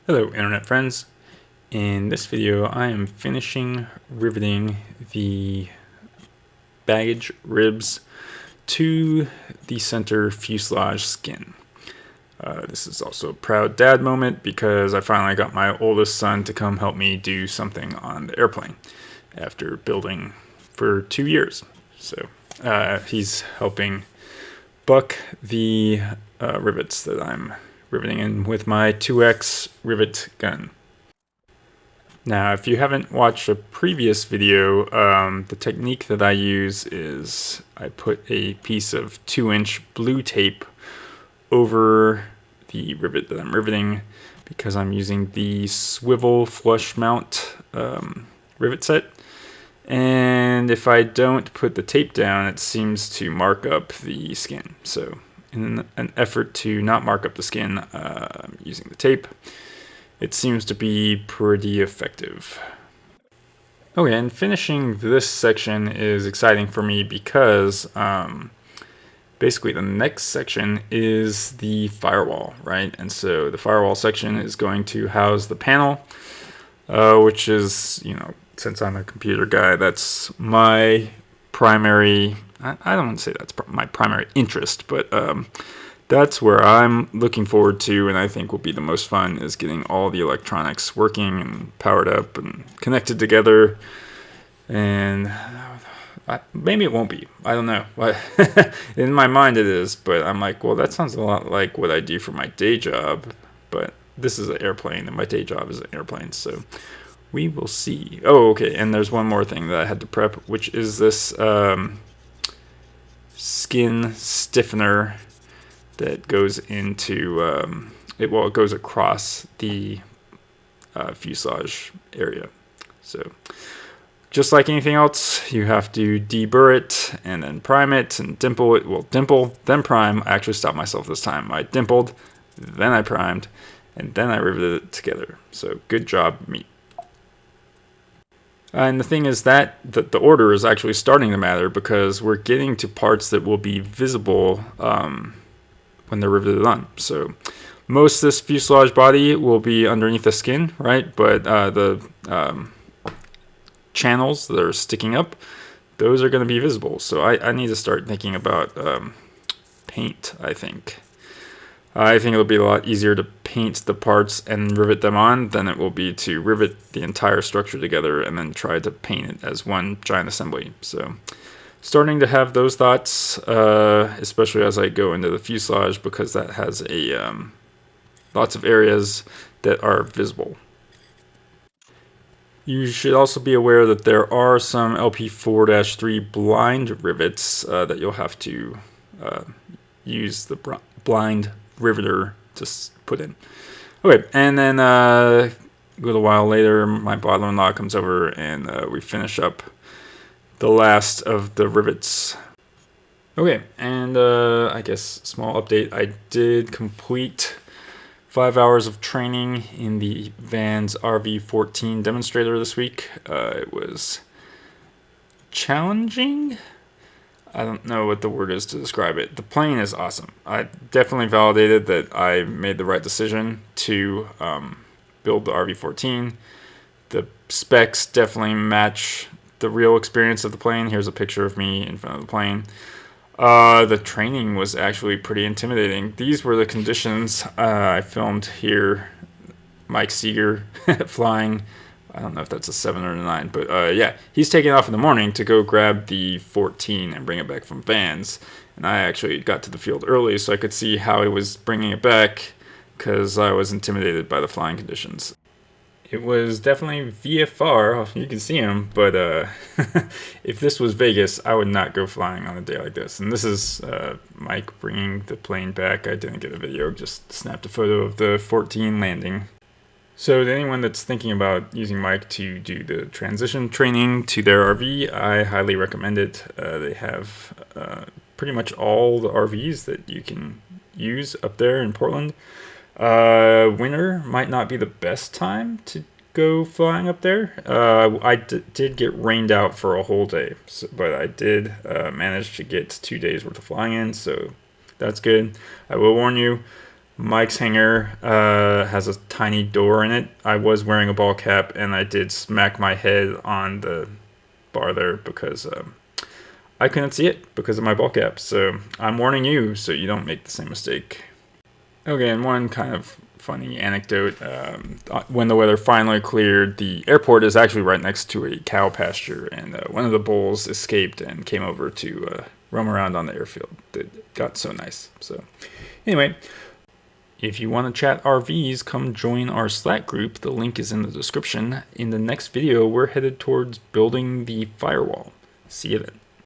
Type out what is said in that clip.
Hello internet friends. In this video I am finishing riveting the baggage ribs to the center fuselage skin. This is also a proud dad moment because I finally got my oldest son to come help me do something on the airplane after building for 2 years. So he's helping buck the rivets that I'm riveting in with my 2X rivet gun. Now, if you haven't watched a previous video, the technique that I use is I put a piece of 2-inch blue tape over the rivet that I'm riveting because I'm using the swivel flush mount rivet set. And if I don't put the tape down, it seems to mark up the skin. So in an effort to not mark up the skin, I'm using the tape. It seems to be pretty effective. Okay, and finishing this section is exciting for me because basically the next section is the firewall, right? And so the firewall section is going to house the panel, which is, you know, since I'm a computer guy, that's my primary, I don't want to say that's my primary interest, but that's where I'm looking forward to, and I think will be the most fun, is getting all the electronics working and powered up and connected together. And maybe it won't be. I don't know. In my mind it is, but I'm like, well, that sounds a lot like what I do for my day job. But this is an airplane, and my day job is an airplane, so we will see. Oh, okay, and there's one more thing that I had to prep, which is this skin stiffener that goes into it goes across the fuselage area. So just like anything else, you have to deburr it and then prime it and dimple it. Well, dimple, then prime. I actually stopped myself this time. I dimpled, then I primed, and then I riveted it together. So good job, me. And the thing is that the order is actually starting to matter because we're getting to parts that will be visible when they're riveted on. So most of this fuselage body will be underneath the skin, right? But the channels that are sticking up, those are going to be visible. So I need to start thinking about paint, I think. I think it'll be a lot easier to paint the parts and rivet them on than it will be to rivet the entire structure together and then try to paint it as one giant assembly. So starting to have those thoughts, especially as I go into the fuselage, because that has a lots of areas that are visible. You should also be aware that there are some LP4-3 blind rivets that you'll have to use the blind riveter to put in. Okay, and then a little while later, my father-in-law comes over and we finish up the last of the rivets. Okay, and I guess small update, I did complete 5 hours of training in the Vans RV-14 demonstrator this week. It was challenging. I don't know what the word is to describe it. The plane is awesome. I definitely validated that I made the right decision to build the RV-14. The specs definitely match the real experience of the plane. Here's a picture of me in front of the plane. The training was actually pretty intimidating. These were the conditions I filmed here. Mike Seager flying. I don't know if that's a 7 or a 9, but yeah, he's taking off in the morning to go grab the 14 and bring it back from Vans. And I actually got to the field early so I could see how he was bringing it back because I was intimidated by the flying conditions. It was definitely VFR, you can see him, but if this was Vegas, I would not go flying on a day like this. And this is Mike bringing the plane back. I didn't get a video, just snapped a photo of the 14 landing. So to anyone that's thinking about using Mike to do the transition training to their RV, I highly recommend it. They have pretty much all the RVs that you can use up there in Portland. Winter might not be the best time to go flying up there. I did get rained out for a whole day, but I did manage to get 2 days worth of flying in, so that's good. I will warn you, Mike's hanger has a tiny door in it. I was wearing a ball cap, and I did smack my head on the bar there because I couldn't see it because of my ball cap. So I'm warning you so you don't make the same mistake. Okay, and one kind of funny anecdote. When the weather finally cleared, the airport is actually right next to a cow pasture, and one of the bulls escaped and came over to roam around on the airfield. It got so nice. So anyway, if you want to chat RVs, come join our Slack group. The link is in the description. In the next video, we're headed towards building the firewall. See you then.